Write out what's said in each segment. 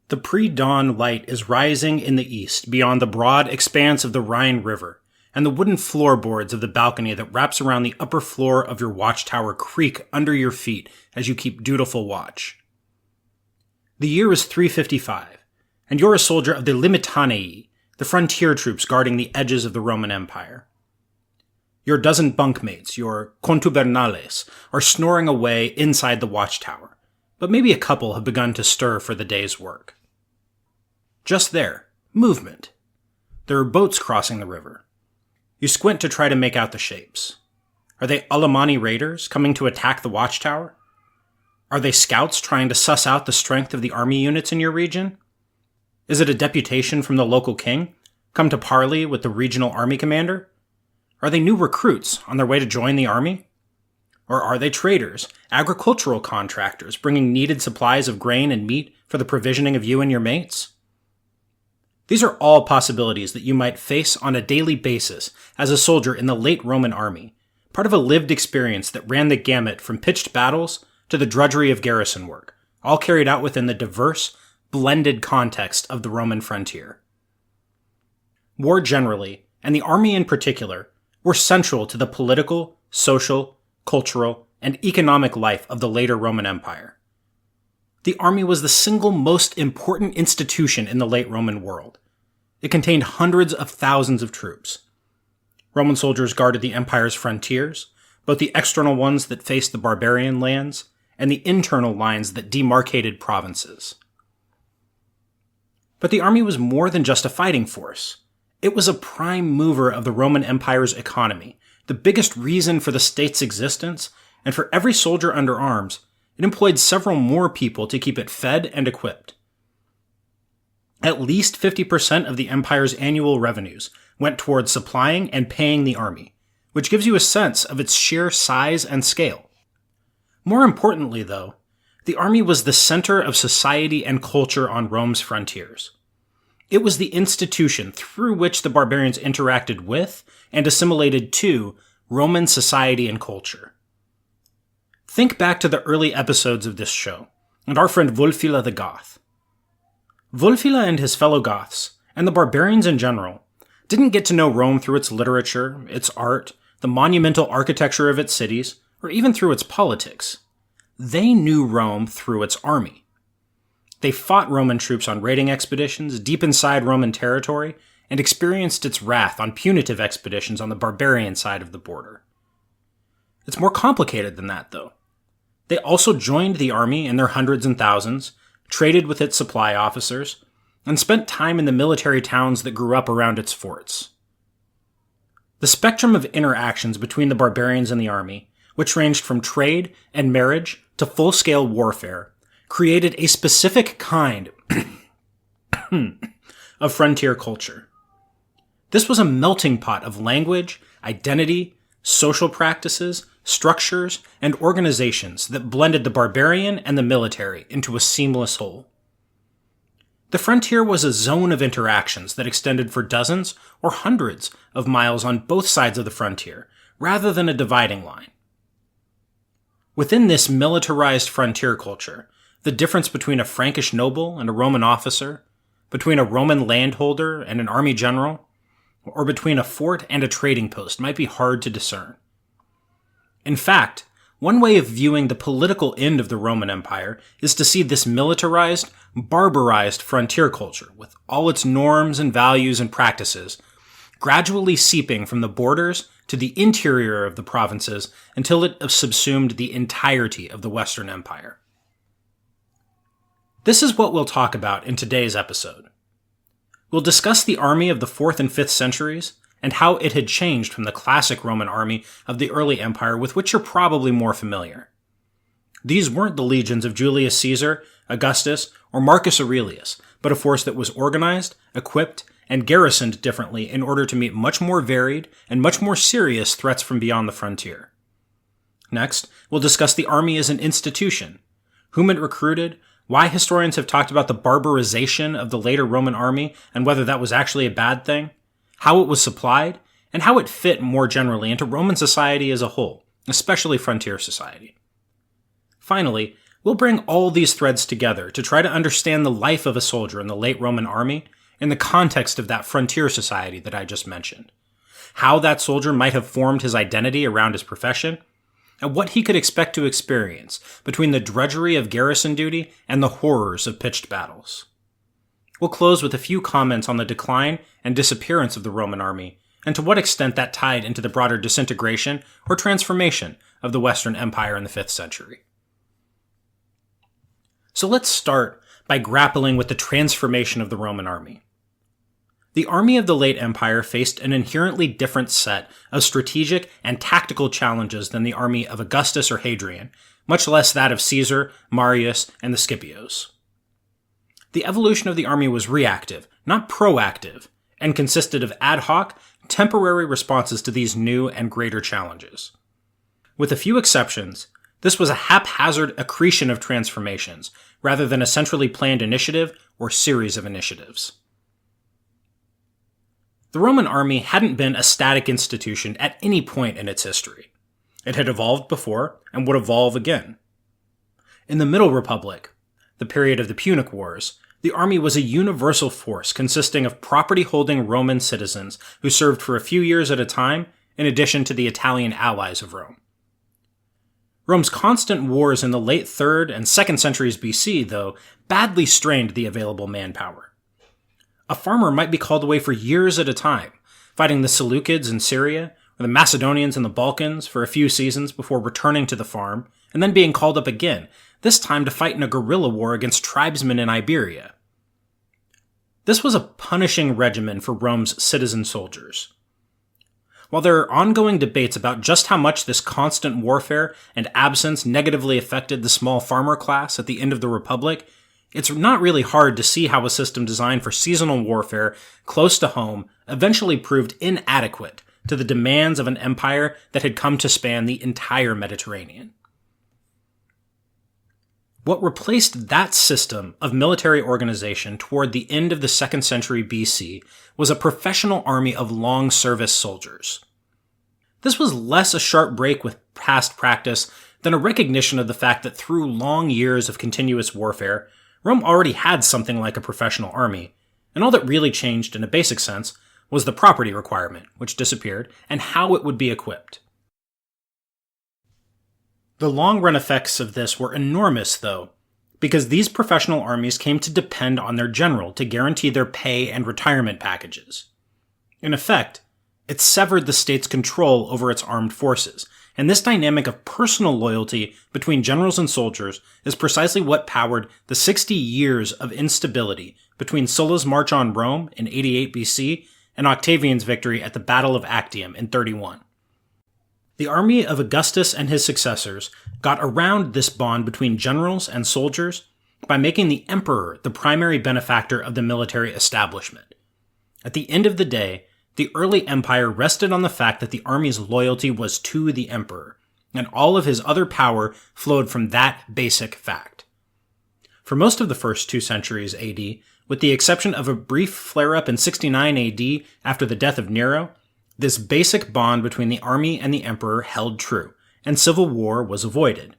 The pre-dawn light is rising in the east beyond the broad expanse of the Rhine River, and the wooden floorboards of the balcony that wraps around the upper floor of your watchtower creak under your feet as you keep dutiful watch. The year is 355, and you're a soldier of the Limitanei, the frontier troops guarding the edges of the Roman Empire. Your dozen bunkmates, your contubernales, are snoring away inside the watchtower, but maybe a couple have begun to stir for the day's work. Just there, movement. There are boats crossing the river. You squint to try to make out the shapes. Are they Alemanni raiders coming to attack the watchtower? Are they scouts trying to suss out the strength of the army units in your region? Is it a deputation from the local king, come to parley with the regional army commander? Are they new recruits on their way to join the army? Or are they traders, agricultural contractors bringing needed supplies of grain and meat for the provisioning of you and your mates? These are all possibilities that you might face on a daily basis as a soldier in the late Roman army, part of a lived experience that ran the gamut from pitched battles to the drudgery of garrison work, all carried out within the diverse, blended context of the Roman frontier. War generally, and the army in particular, were central to the political, social, cultural, and economic life of the later Roman Empire. The army was the single most important institution in the late Roman world. It contained hundreds of thousands of troops. Roman soldiers guarded the empire's frontiers, both the external ones that faced the barbarian lands and the internal lines that demarcated provinces. But the army was more than just a fighting force. It was a prime mover of the Roman Empire's economy, the biggest reason for the state's existence, and for every soldier under arms, it employed several more people to keep it fed and equipped. At least 50% of the empire's annual revenues went towards supplying and paying the army, which gives you a sense of its sheer size and scale. More importantly, though, the army was the center of society and culture on Rome's frontiers. It was the institution through which the barbarians interacted with and assimilated to Roman society and culture. Think back to the early episodes of this show, and our friend Wulfila the Goth. Wulfila and his fellow Goths, and the barbarians in general, didn't get to know Rome through its literature, its art, the monumental architecture of its cities, or even through its politics. They knew Rome through its army. They fought Roman troops on raiding expeditions deep inside Roman territory, and experienced its wrath on punitive expeditions on the barbarian side of the border. It's more complicated than that, though. They also joined the army in their hundreds and thousands, traded with its supply officers, and spent time in the military towns that grew up around its forts. The spectrum of interactions between the barbarians and the army, which ranged from trade and marriage to full-scale warfare, created a specific kind of frontier culture. This was a melting pot of language, identity, social practices, structures, and organizations that blended the barbarian and the military into a seamless whole. The frontier was a zone of interactions that extended for dozens or hundreds of miles on both sides of the frontier, rather than a dividing line. Within this militarized frontier culture, the difference between a Frankish noble and a Roman officer, between a Roman landholder and an army general, or between a fort and a trading post might be hard to discern. In fact, one way of viewing the political end of the Roman Empire is to see this militarized, barbarized frontier culture, with all its norms and values and practices, gradually seeping from the borders to the interior of the provinces until it subsumed the entirety of the Western Empire. This is what we'll talk about in today's episode. We'll discuss the army of the 4th and 5th centuries, and how it had changed from the classic Roman army of the early empire with which you're probably more familiar. These weren't the legions of Julius Caesar, Augustus, or Marcus Aurelius, but a force that was organized, equipped, and garrisoned differently in order to meet much more varied and much more serious threats from beyond the frontier. Next, we'll discuss the army as an institution, whom it recruited, why historians have talked about the barbarization of the later Roman army and whether that was actually a bad thing, how it was supplied, and how it fit more generally into Roman society as a whole, especially frontier society. Finally, We'll bring all these threads together to try to understand the life of a soldier in the late Roman army in the context of that frontier society that I just mentioned, how that soldier might have formed his identity around his profession, and what he could expect to experience between the drudgery of garrison duty and the horrors of pitched battles. We'll close with a few comments on the decline and disappearance of the Roman army, and to what extent that tied into the broader disintegration or transformation of the Western Empire in the 5th century. So let's start by grappling with the transformation of the Roman army. The army of the late Empire faced an inherently different set of strategic and tactical challenges than the army of Augustus or Hadrian, much less that of Caesar, Marius, and the Scipios. The evolution of the army was reactive, not proactive, and consisted of ad hoc, temporary responses to these new and greater challenges. With a few exceptions, this was a haphazard accretion of transformations, rather than a centrally planned initiative or series of initiatives. The Roman army hadn't been a static institution at any point in its history. It had evolved before and would evolve again. In the Middle Republic, the period of the Punic Wars, the army was a universal force consisting of property-holding Roman citizens who served for a few years at a time, in addition to the Italian allies of Rome. Rome's constant wars in the late 3rd and 2nd centuries BC, though, badly strained the available manpower. A farmer might be called away for years at a time, fighting the Seleucids in Syria, or the Macedonians in the Balkans for a few seasons before returning to the farm, and then being called up again, this time to fight in a guerrilla war against tribesmen in Iberia. This was a punishing regimen for Rome's citizen soldiers. While there are ongoing debates about just how much this constant warfare and absence negatively affected the small farmer class at the end of the Republic, it's not really hard to see how a system designed for seasonal warfare close to home eventually proved inadequate to the demands of an empire that had come to span the entire Mediterranean. What replaced that system of military organization toward the end of the 2nd century BC was a professional army of long-service soldiers. This was less a sharp break with past practice than a recognition of the fact that through long years of continuous warfare, Rome already had something like a professional army, and all that really changed in a basic sense was the property requirement, which disappeared, and how it would be equipped. The long-run effects of this were enormous, though, because these professional armies came to depend on their general to guarantee their pay and retirement packages. In effect, it severed the state's control over its armed forces, and this dynamic of personal loyalty between generals and soldiers is precisely what powered the 60 years of instability between Sulla's march on Rome in 88 BC and Octavian's victory at the Battle of Actium in 31. The army of Augustus and his successors got around this bond between generals and soldiers by making the emperor the primary benefactor of the military establishment. At the end of the day, the early empire rested on the fact that the army's loyalty was to the emperor, and all of his other power flowed from that basic fact. For most of the first 2 centuries AD, with the exception of a brief flare-up in 69 AD after the death of Nero, this basic bond between the army and the emperor held true, and civil war was avoided.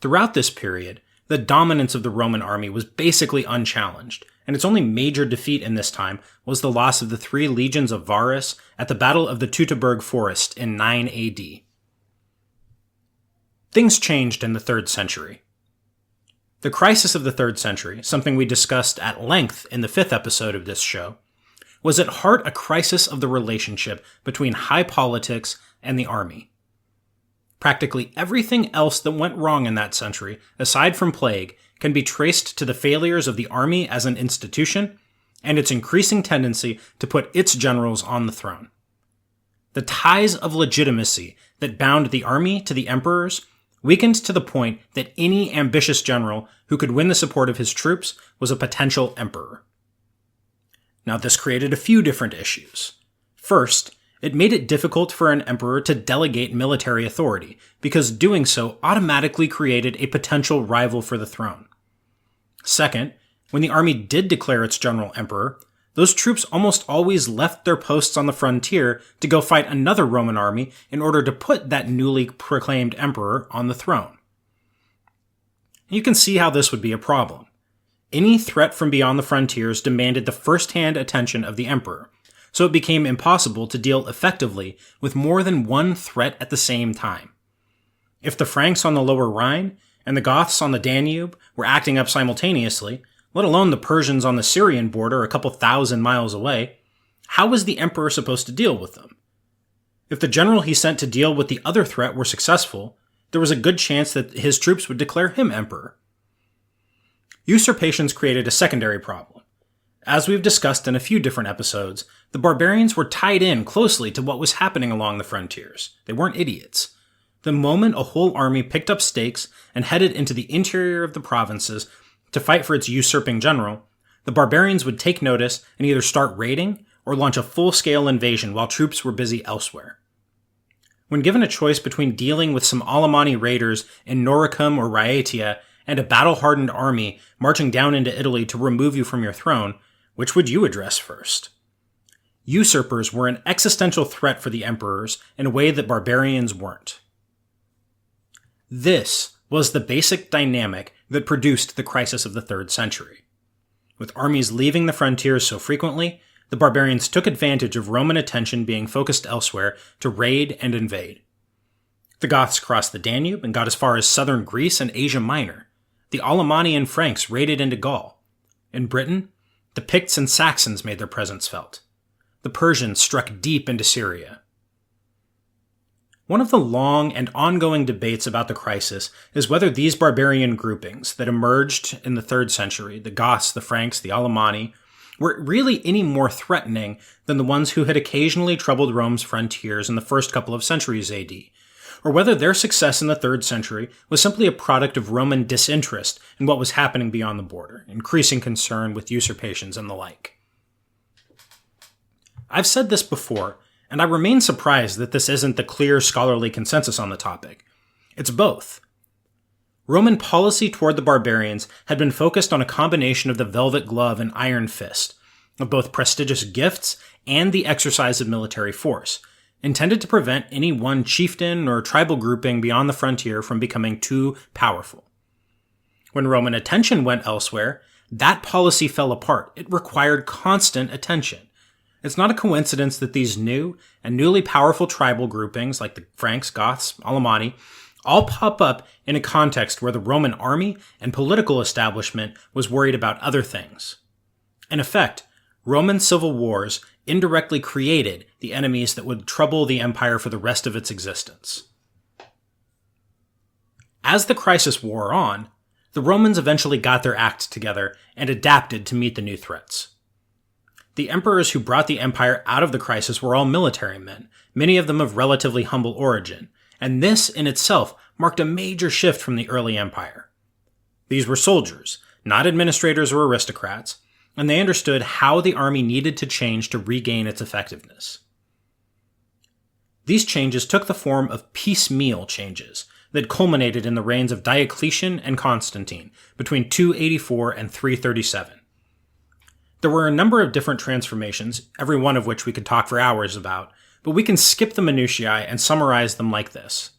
Throughout this period, the dominance of the Roman army was basically unchallenged, and its only major defeat in this time was the loss of the 3 legions of Varus at the Battle of the Teutoburg Forest in 9 AD. Things changed in the 3rd century. The crisis of the 3rd century, something we discussed at length in the 5th episode of this show, was at heart a crisis of the relationship between high politics and the army. Practically everything else that went wrong in that century, aside from plague, can be traced to the failures of the army as an institution and its increasing tendency to put its generals on the throne. The ties of legitimacy that bound the army to the emperors weakened to the point that any ambitious general who could win the support of his troops was a potential emperor. Now, this created a few different issues. First, it made it difficult for an emperor to delegate military authority, because doing so automatically created a potential rival for the throne. Second, when the army did declare its general emperor, those troops almost always left their posts on the frontier to go fight another Roman army in order to put that newly proclaimed emperor on the throne. and you can see how this would be a problem. Any threat from beyond the frontiers demanded the first-hand attention of the emperor, so it became impossible to deal effectively with more than one threat at the same time. If the Franks on the lower Rhine and the Goths on the Danube were acting up simultaneously, let alone the Persians on the Syrian border a couple thousand miles away, how was the emperor supposed to deal with them? If the general he sent to deal with the other threat were successful, there was a good chance that his troops would declare him emperor. Usurpations created a secondary problem. As we've discussed in a few different episodes, the barbarians were tied in closely to what was happening along the frontiers. They weren't idiots. The moment a whole army picked up stakes and headed into the interior of the provinces to fight for its usurping general, the barbarians would take notice and either start raiding or launch a full-scale invasion while troops were busy elsewhere. When given a choice between dealing with some Alemanni raiders in Noricum or Rhaetia and a battle-hardened army marching down into Italy to remove you from your throne, which would you address first? Usurpers were an existential threat for the emperors in a way that barbarians weren't. This was the basic dynamic that produced the crisis of the 3rd century. With armies leaving the frontiers so frequently, the barbarians took advantage of Roman attention being focused elsewhere to raid and invade. The Goths crossed the Danube and got as far as southern Greece and Asia Minor. The Alemanni and Franks raided into Gaul. In Britain, the Picts and Saxons made their presence felt. The Persians struck deep into Syria. One of the long and ongoing debates about the crisis is whether these barbarian groupings that emerged in the 3rd century, the Goths, the Franks, the Alemanni, were really any more threatening than the ones who had occasionally troubled Rome's frontiers in the first couple of centuries AD, or whether their success in the 3rd century was simply a product of Roman disinterest in what was happening beyond the border, increasing concern with usurpations and the like. I've said this before, and I remain surprised that this isn't the clear scholarly consensus on the topic. It's both. Roman policy toward the barbarians had been focused on a combination of the velvet glove and iron fist, of both prestigious gifts and the exercise of military force, intended to prevent any one chieftain or tribal grouping beyond the frontier from becoming too powerful. When Roman attention went elsewhere, that policy fell apart. It required constant attention. It's not a coincidence that these new and newly powerful tribal groupings, like the Franks, Goths, Alemanni, all pop up in a context where the Roman army and political establishment was worried about other things. In effect, Roman civil wars indirectly created the enemies that would trouble the empire for the rest of its existence. As the crisis wore on, the Romans eventually got their act together and adapted to meet the new threats. The emperors who brought the empire out of the crisis were all military men, many of them of relatively humble origin, and this in itself marked a major shift from the early empire. These were soldiers, not administrators or aristocrats, and they understood how the army needed to change to regain its effectiveness. These changes took the form of piecemeal changes that culminated in the reigns of Diocletian and Constantine between 284 and 337. There were a number of different transformations, every one of which we could talk for hours about, but we can skip the minutiae and summarize them like this.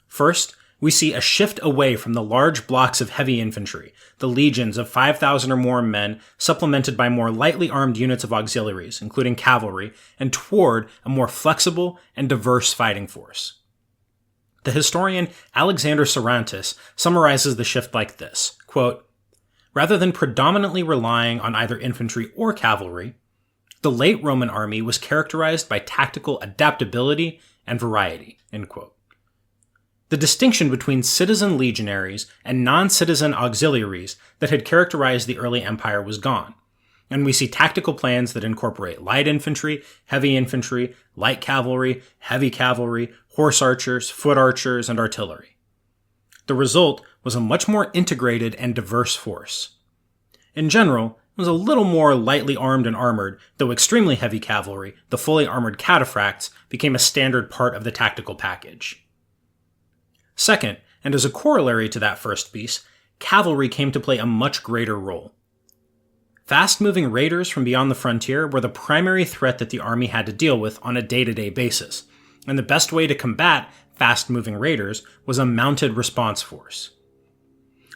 First, we see a shift away from the large blocks of heavy infantry, the legions of 5,000 or more men, supplemented by more lightly armed units of auxiliaries, including cavalry, and toward a more flexible and diverse fighting force. The historian Alexander Sarantis summarizes the shift like this, quote, "Rather than predominantly relying on either infantry or cavalry, the late Roman army was characterized by tactical adaptability and variety," end quote. The distinction between citizen legionaries and non-citizen auxiliaries that had characterized the early empire was gone, and we see tactical plans that incorporate light infantry, light cavalry, heavy cavalry, horse archers, foot archers, and artillery. The result was a much more integrated and diverse force. In general, it was a little more lightly armed and armored, though extremely heavy cavalry, the fully armored cataphracts, became a standard part of the tactical package. Second, and as a corollary to that first piece, cavalry came to play a much greater role. Fast-moving raiders from beyond the frontier were the primary threat that the army had to deal with on a day-to-day basis, and the best way to combat fast-moving raiders was a mounted response force.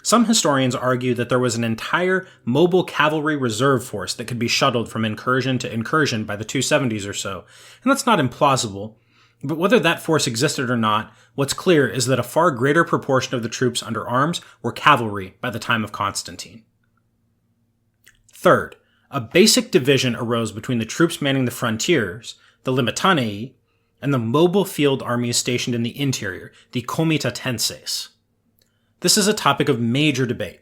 Some historians argue that there was an entire mobile cavalry reserve force that could be shuttled from incursion to incursion by the 270s or so, and that's not implausible. But whether that force existed or not, what's clear is that a far greater proportion of the troops under arms were cavalry by the time of Constantine. Third, a basic division arose between the troops manning the frontiers, the limitanei, and the mobile field armies stationed in the interior, the comitatenses. This is a topic of major debate.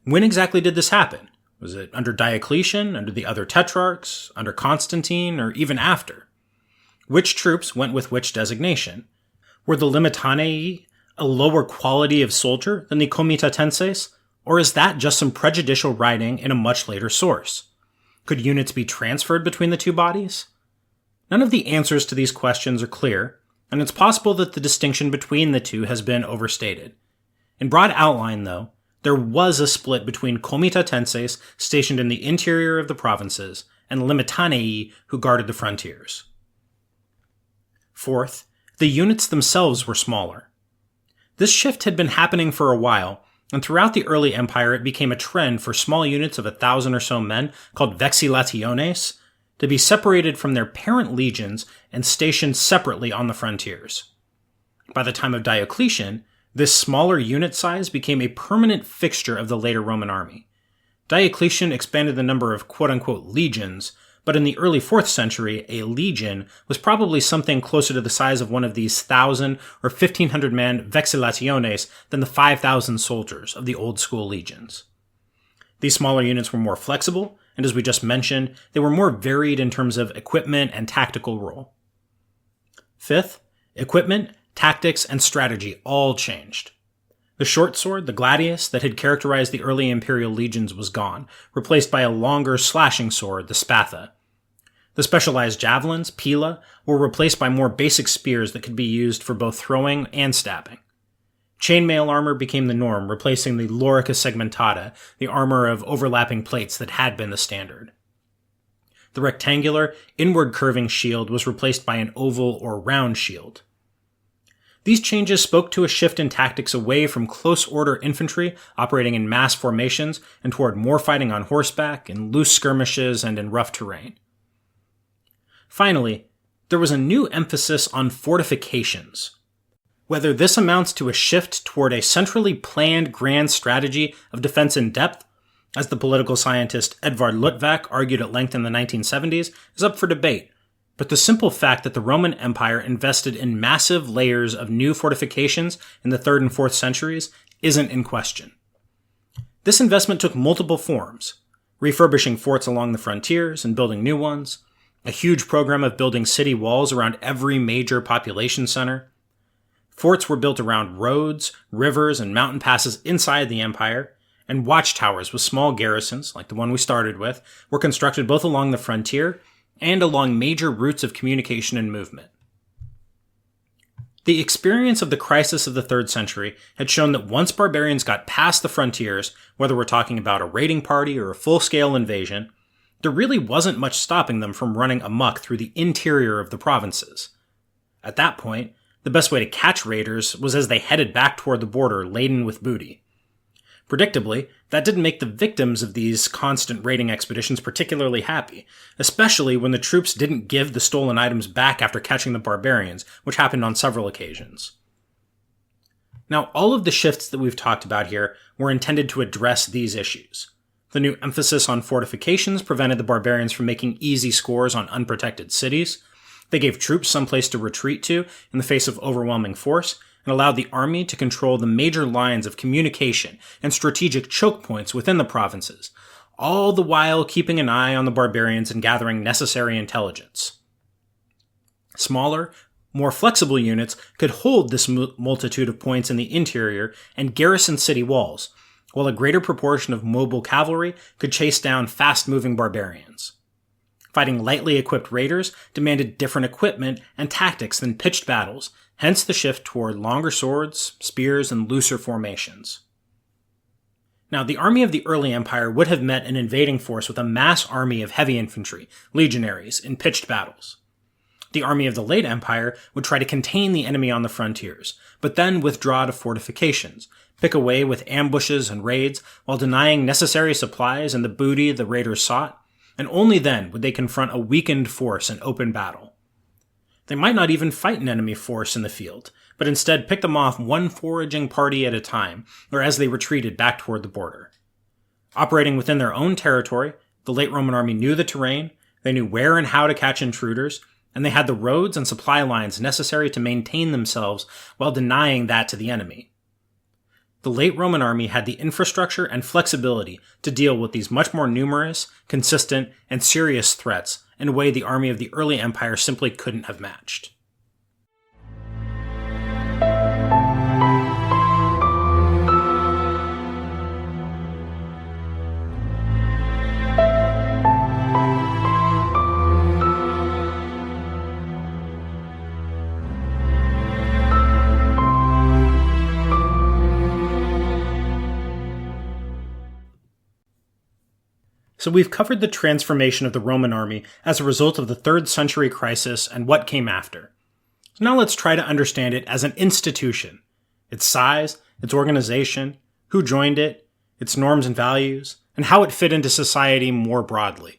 When exactly did this happen? Was it under Diocletian, under the other tetrarchs, under Constantine, or even after? Which troops went with which designation? Were the limitanei a lower quality of soldier than the comitatenses, or is that just some prejudicial writing in a much later source? Could units be transferred between the two bodies? None of the answers to these questions are clear, and it's possible that the distinction between the two has been overstated. In broad outline, though, there was a split between comitatenses stationed in the interior of the provinces and limitanei who guarded the frontiers. Fourth, the units themselves were smaller. This shift had been happening for a while, and throughout the early empire it became a trend for small units of 1,000 or so men, called vexillationes, to be separated from their parent legions and stationed separately on the frontiers. By the time of Diocletian, this smaller unit size became a permanent fixture of the later Roman army. Diocletian expanded the number of quote-unquote legions, but in the early 4th century, a legion was probably something closer to the size of one of these 1,000 or 1,500 man vexillationes than the 5,000 soldiers of the old school legions. These smaller units were more flexible, and as we just mentioned, they were more varied in terms of equipment and tactical role. Fifth, equipment, tactics, and strategy all changed. The short sword, the gladius, that had characterized the early imperial legions was gone, replaced by a longer slashing sword, the spatha. The specialized javelins, pila, were replaced by more basic spears that could be used for both throwing and stabbing. Chainmail armor became the norm, replacing the lorica segmentata, the armor of overlapping plates that had been the standard. The rectangular, inward curving shield was replaced by an oval or round shield. These changes spoke to a shift in tactics away from close-order infantry operating in mass formations and toward more fighting on horseback, in loose skirmishes, and in rough terrain. Finally, there was a new emphasis on fortifications. Whether this amounts to a shift toward a centrally planned grand strategy of defense in depth, as the political scientist Edvard Luttwak argued at length in the 1970s, is up for debate. But the simple fact that the Roman Empire invested in massive layers of new fortifications in the 3rd and 4th centuries isn't in question. This investment took multiple forms: refurbishing forts along the frontiers and building new ones, a huge program of building city walls around every major population center. Forts were built around roads, rivers, and mountain passes inside the empire, and watchtowers with small garrisons, like the one we started with, were constructed both along the frontier and along major routes of communication and movement. The experience of the crisis of the 3rd century had shown that once barbarians got past the frontiers, whether we're talking about a raiding party or a full-scale invasion, there really wasn't much stopping them from running amok through the interior of the provinces. At that point, the best way to catch raiders was as they headed back toward the border laden with booty. Predictably, that didn't make the victims of these constant raiding expeditions particularly happy, especially when the troops didn't give the stolen items back after catching the barbarians, which happened on several occasions. Now, all of the shifts that we've talked about here were intended to address these issues. The new emphasis on fortifications prevented the barbarians from making easy scores on unprotected cities. They gave troops someplace to retreat to in the face of overwhelming force, and allowed the army to control the major lines of communication and strategic choke points within the provinces, all the while keeping an eye on the barbarians and gathering necessary intelligence. Smaller, more flexible units could hold this multitude of points in the interior and garrison city walls, while a greater proportion of mobile cavalry could chase down fast-moving barbarians. Fighting lightly equipped raiders demanded different equipment and tactics than pitched battles, hence the shift toward longer swords, spears, and looser formations. Now, the army of the early empire would have met an invading force with a mass army of heavy infantry, legionaries, in pitched battles. The army of the late Empire would try to contain the enemy on the frontiers, but then withdraw to fortifications, pick away with ambushes and raids while denying necessary supplies and the booty the raiders sought, and only then would they confront a weakened force in open battle. They might not even fight an enemy force in the field, but instead pick them off one foraging party at a time, or as they retreated back toward the border. Operating within their own territory, the late Roman army knew the terrain, they knew where and how to catch intruders, and they had the roads and supply lines necessary to maintain themselves while denying that to the enemy. The late Roman army had the infrastructure and flexibility to deal with these much more numerous, consistent, and serious threats in a way the army of the early empire simply couldn't have matched. So we've covered the transformation of the Roman army as a result of the 3rd century crisis and what came after. So now let's try to understand it as an institution. Its size, its organization, who joined it, its norms and values, and how it fit into society more broadly.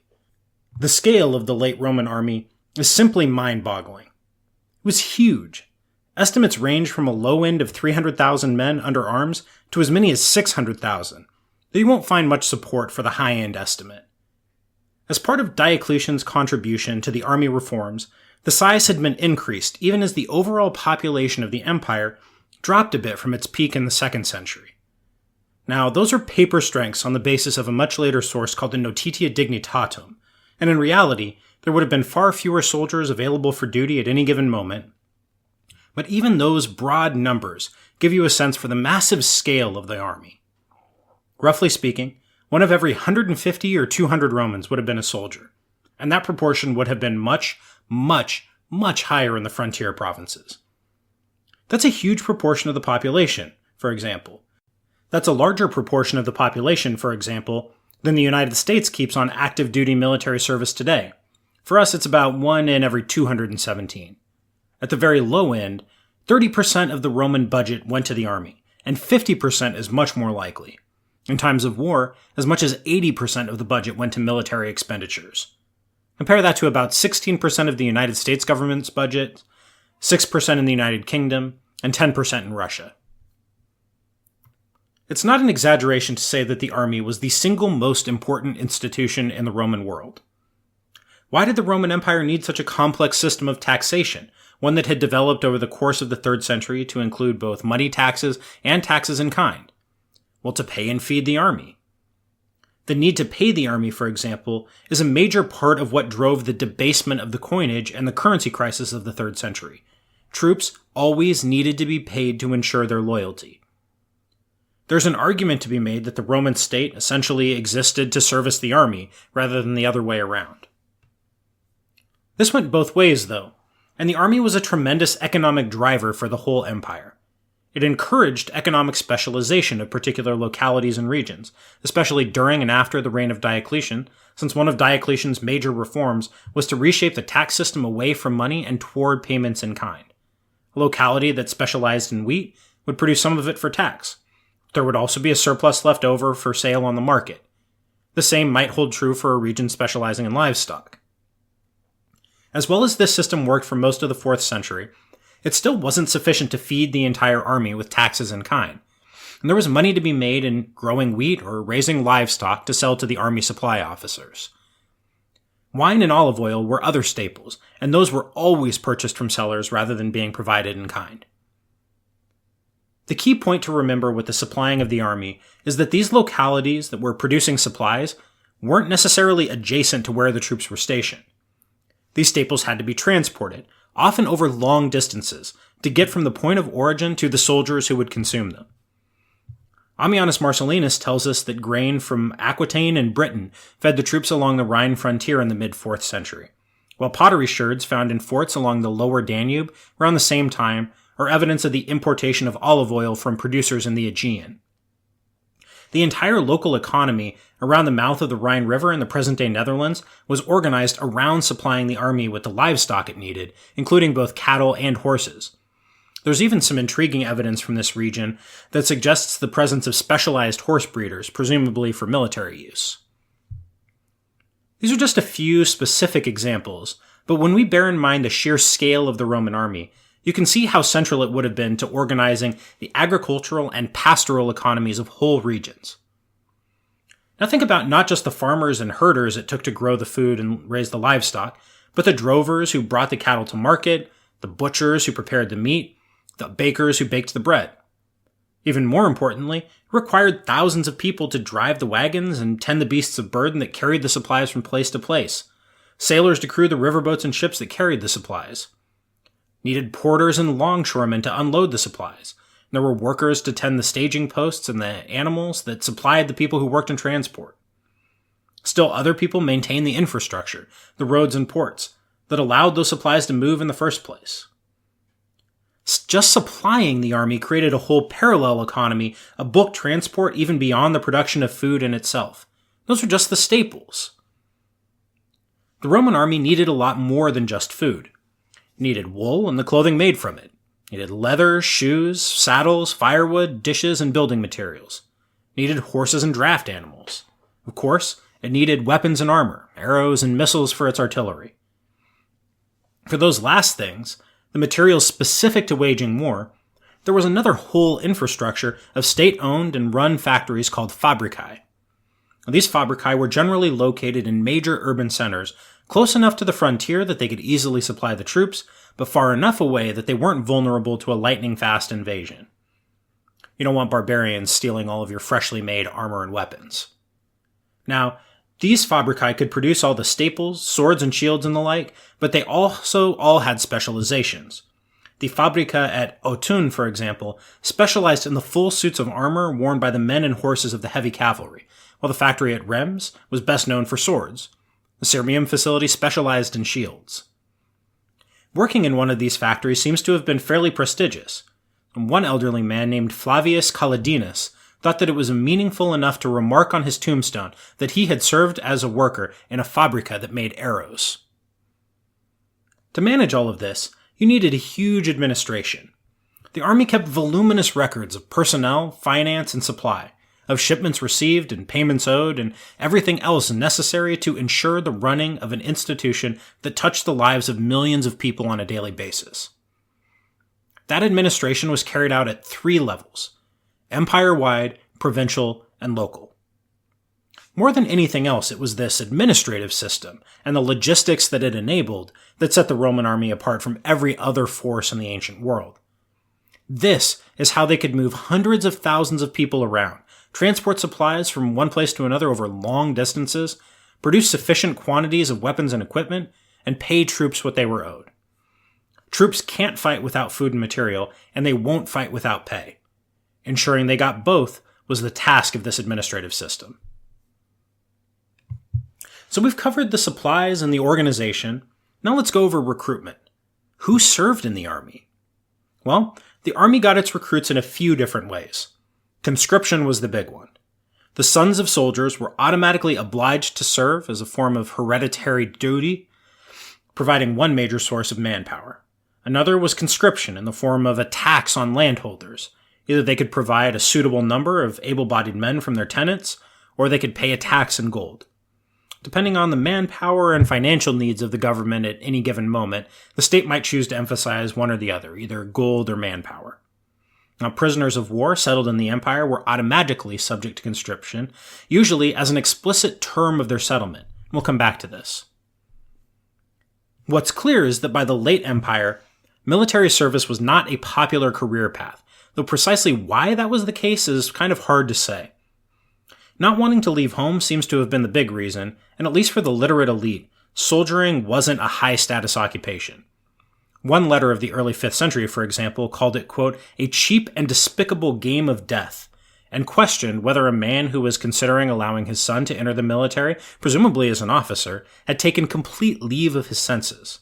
The scale of the late Roman army is simply mind-boggling. It was huge. Estimates range from a low end of 300,000 men under arms to as many as 600,000. Though you won't find much support for the high-end estimate. As part of Diocletian's contribution to the army reforms, the size had been increased even as the overall population of the empire dropped a bit from its peak in the 2nd century. Now, those are paper strengths on the basis of a much later source called the Notitia Dignitatum, and in reality, there would have been far fewer soldiers available for duty at any given moment. But even those broad numbers give you a sense for the massive scale of the army. Roughly speaking, one of every 150 or 200 Romans would have been a soldier, and that proportion would have been much, much, much higher in the frontier provinces. That's a huge proportion of the population, for example. That's a larger proportion of the population, for example, than the United States keeps on active duty military service today. For us, it's about 1 in every 217. At the very low end, 30% of the Roman budget went to the army, and 50% is much more likely. In times of war, as much as 80% of the budget went to military expenditures. Compare that to about 16% of the United States government's budget, 6% in the United Kingdom, and 10% in Russia. It's not an exaggeration to say that the army was the single most important institution in the Roman world. Why did the Roman Empire need such a complex system of taxation, one that had developed over the course of the 3rd century to include both money taxes and taxes in kind? Well, to pay and feed the army. The need to pay the army, for example, is a major part of what drove the debasement of the coinage and the currency crisis of the 3rd century. Troops always needed to be paid to ensure their loyalty. There's an argument to be made that the Roman state essentially existed to service the army, rather than the other way around. This went both ways, though, and the army was a tremendous economic driver for the whole empire. It encouraged economic specialization of particular localities and regions, especially during and after the reign of Diocletian, since one of Diocletian's major reforms was to reshape the tax system away from money and toward payments in kind. A locality that specialized in wheat would produce some of it for tax. There would also be a surplus left over for sale on the market. The same might hold true for a region specializing in livestock. As well as this system worked for most of the 4th century, it still wasn't sufficient to feed the entire army with taxes in kind, and there was money to be made in growing wheat or raising livestock to sell to the army supply officers. Wine and olive oil were other staples, and those were always purchased from sellers rather than being provided in kind. The key point to remember with the supplying of the army is that these localities that were producing supplies weren't necessarily adjacent to where the troops were stationed. These staples had to be transported, often over long distances, to get from the point of origin to the soldiers who would consume them. Ammianus Marcellinus tells us that grain from Aquitaine and Britain fed the troops along the Rhine frontier in the mid-4th century, while pottery sherds found in forts along the lower Danube around the same time are evidence of the importation of olive oil from producers in the Aegean. The entire local economy around the mouth of the Rhine River in the present-day Netherlands was organized around supplying the army with the livestock it needed, including both cattle and horses. There's even some intriguing evidence from this region that suggests the presence of specialized horse breeders, presumably for military use. These are just a few specific examples, but when we bear in mind the sheer scale of the Roman army, you can see how central it would have been to organizing the agricultural and pastoral economies of whole regions. Now think about not just the farmers and herders it took to grow the food and raise the livestock, but the drovers who brought the cattle to market, the butchers who prepared the meat, the bakers who baked the bread. Even more importantly, it required thousands of people to drive the wagons and tend the beasts of burden that carried the supplies from place to place, sailors to crew the riverboats and ships that carried the supplies. Needed porters and longshoremen to unload the supplies. There were workers to tend the staging posts and the animals that supplied the people who worked in transport. Still other people maintained the infrastructure, the roads and ports, that allowed those supplies to move in the first place. Just supplying the army created a whole parallel economy of bulk transport even beyond the production of food in itself. Those were just the staples. The Roman army needed a lot more than just food. It needed wool and the clothing made from it. It needed leather, shoes, saddles, firewood, dishes, and building materials. It needed horses and draft animals. Of course, it needed weapons and armor, arrows and missiles for its artillery. For those last things, the materials specific to waging war, there was another whole infrastructure of state-owned and run factories called fabricae. These fabricae were generally located in major urban centers, close enough to the frontier that they could easily supply the troops, but far enough away that they weren't vulnerable to a lightning-fast invasion. You don't want barbarians stealing all of your freshly made armor and weapons. Now, these fabricae could produce all the staples, swords and shields and the like, but they also all had specializations. The fabrica at Autun, for example, specialized in the full suits of armor worn by the men and horses of the heavy cavalry, while the factory at Reims was best known for swords. The Sirmium facility specialized in shields. Working in one of these factories seems to have been fairly prestigious. One elderly man named Flavius Calladinus thought that it was meaningful enough to remark on his tombstone that he had served as a worker in a fabrica that made arrows. To manage all of this, you needed a huge administration. The army kept voluminous records of personnel, finance, and supply, of shipments received and payments owed, and everything else necessary to ensure the running of an institution that touched the lives of millions of people on a daily basis. That administration was carried out at 3 levels: empire-wide, provincial, and local. More than anything else, it was this administrative system and the logistics that it enabled that set the Roman army apart from every other force in the ancient world. This is how they could move hundreds of thousands of people around, transport supplies from one place to another over long distances, produce sufficient quantities of weapons and equipment, and pay troops what they were owed. Troops can't fight without food and material, and they won't fight without pay. Ensuring they got both was the task of this administrative system. So we've covered the supplies and the organization. Now let's go over recruitment. Who served in the army? Well, the army got its recruits in a few different ways. Conscription was the big one. The sons of soldiers were automatically obliged to serve as a form of hereditary duty, providing one major source of manpower. Another was conscription in the form of a tax on landholders. Either they could provide a suitable number of able-bodied men from their tenants, or they could pay a tax in gold. Depending on the manpower and financial needs of the government at any given moment, the state might choose to emphasize one or the other, either gold or manpower. Now, prisoners of war settled in the empire were automatically subject to conscription, usually as an explicit term of their settlement. We'll come back to this. What's clear is that by the late empire, military service was not a popular career path, though precisely why that was the case is kind of hard to say. Not wanting to leave home seems to have been the big reason, and at least for the literate elite, soldiering wasn't a high-status occupation. One letter of the early 5th century, for example, called it, quote, a cheap and despicable game of death, and questioned whether a man who was considering allowing his son to enter the military, presumably as an officer, had taken complete leave of his senses.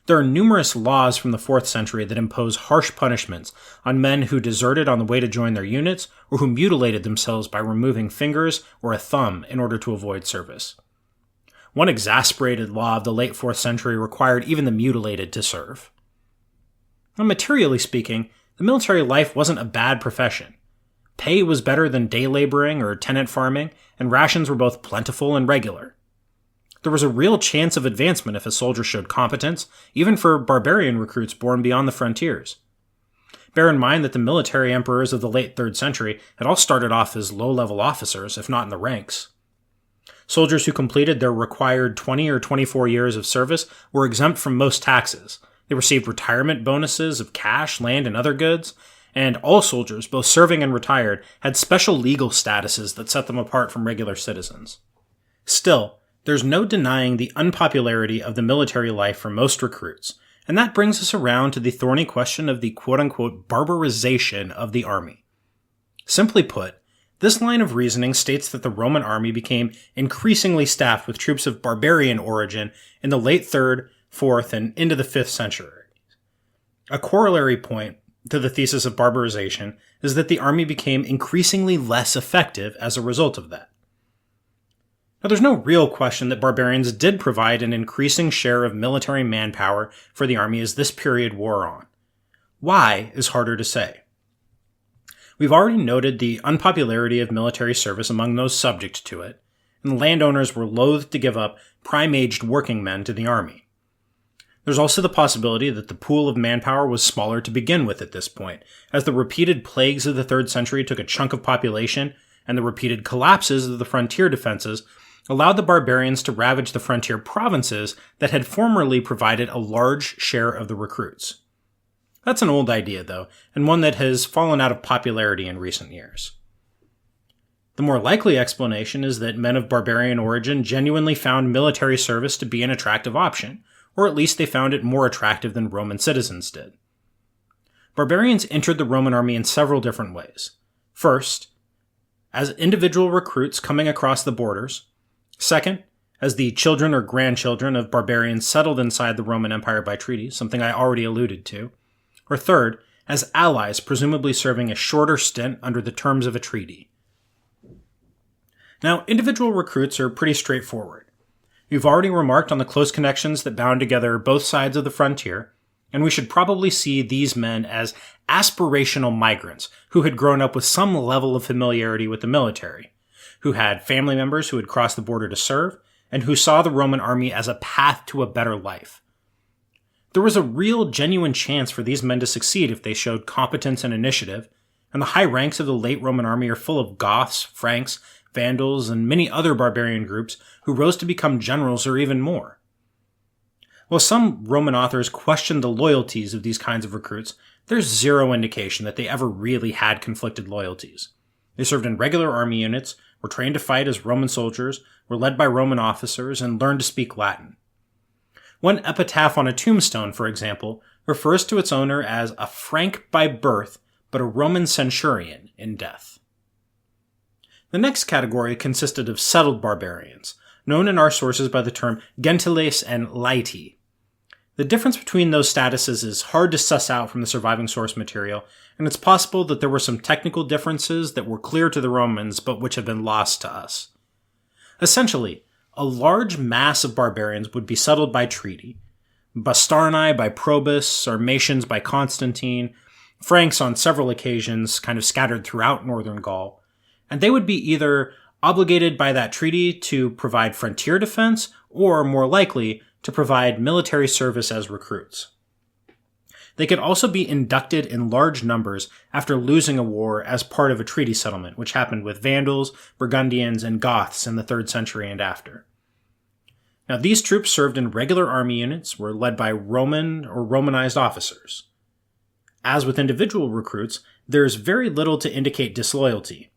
There are numerous laws from the 4th century that impose harsh punishments on men who deserted on the way to join their units or who mutilated themselves by removing fingers or a thumb in order to avoid service. One exasperated law of the late 4th century required even the mutilated to serve. Now, materially speaking, the military life wasn't a bad profession. Pay was better than day laboring or tenant farming, and rations were both plentiful and regular. There was a real chance of advancement if a soldier showed competence, even for barbarian recruits born beyond the frontiers. Bear in mind that the military emperors of the late 3rd century had all started off as low-level officers, if not in the ranks. Soldiers who completed their required 20 or 24 years of service were exempt from most taxes. They received retirement bonuses of cash, land, and other goods, and all soldiers, both serving and retired, had special legal statuses that set them apart from regular citizens. Still, there's no denying the unpopularity of the military life for most recruits, and that brings us around to the thorny question of the quote-unquote barbarization of the army. Simply put, this line of reasoning states that the Roman army became increasingly staffed with troops of barbarian origin in the late 3rd, 4th, and into the 5th century. A corollary point to the thesis of barbarization is that the army became increasingly less effective as a result of that. Now, there's no real question that barbarians did provide an increasing share of military manpower for the army as this period wore on. Why is harder to say. We've already noted the unpopularity of military service among those subject to it, and landowners were loath to give up prime-aged working men to the army. There's also the possibility that the pool of manpower was smaller to begin with at this point, as the repeated plagues of the 3rd century took a chunk of population, and the repeated collapses of the frontier defenses allowed the barbarians to ravage the frontier provinces that had formerly provided a large share of the recruits. That's an old idea, though, and one that has fallen out of popularity in recent years. The more likely explanation is that men of barbarian origin genuinely found military service to be an attractive option, or at least they found it more attractive than Roman citizens did. Barbarians entered the Roman army in several different ways. First, as individual recruits coming across the borders. Second, as the children or grandchildren of barbarians settled inside the Roman Empire by treaty, something I already alluded to. Or third, as allies presumably serving a shorter stint under the terms of a treaty. Now, individual recruits are pretty straightforward. We've already remarked on the close connections that bound together both sides of the frontier, and we should probably see these men as aspirational migrants who had grown up with some level of familiarity with the military, who had family members who had crossed the border to serve, and who saw the Roman army as a path to a better life. There was a real, genuine chance for these men to succeed if they showed competence and initiative, and the high ranks of the late Roman army are full of Goths, Franks, Vandals, and many other barbarian groups who rose to become generals or even more. While some Roman authors questioned the loyalties of these kinds of recruits, there's zero indication that they ever really had conflicted loyalties. They served in regular army units, were trained to fight as Roman soldiers, were led by Roman officers, and learned to speak Latin. One epitaph on a tombstone, for example, refers to its owner as a Frank by birth, but a Roman centurion in death. The next category consisted of settled barbarians, known in our sources by the term gentiles and laiti. The difference between those statuses is hard to suss out from the surviving source material, and it's possible that there were some technical differences that were clear to the Romans but which have been lost to us. Essentially, a large mass of barbarians would be settled by treaty, Bastarnae by Probus, Sarmatians by Constantine, Franks on several occasions kind of scattered throughout northern Gaul, and they would be either obligated by that treaty to provide frontier defense or, more likely, to provide military service as recruits. They could also be inducted in large numbers after losing a war as part of a treaty settlement, which happened with Vandals, Burgundians, and Goths in the 3rd century and after. Now, these troops served in regular army units, were led by Roman or Romanized officers. As with individual recruits, there is very little to indicate disloyalty.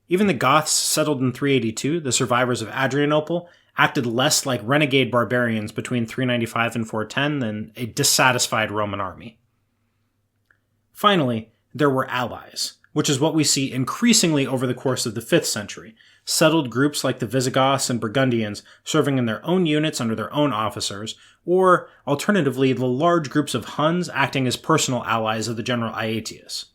Even the Goths settled in 382, the survivors of Adrianople, acted less like renegade barbarians between 395 and 410 than a dissatisfied Roman army. Finally, there were allies, which is what we see increasingly over the course of the 5th century. Settled groups like the Visigoths and Burgundians serving in their own units under their own officers, or, alternatively, the large groups of Huns acting as personal allies of the general Aetius.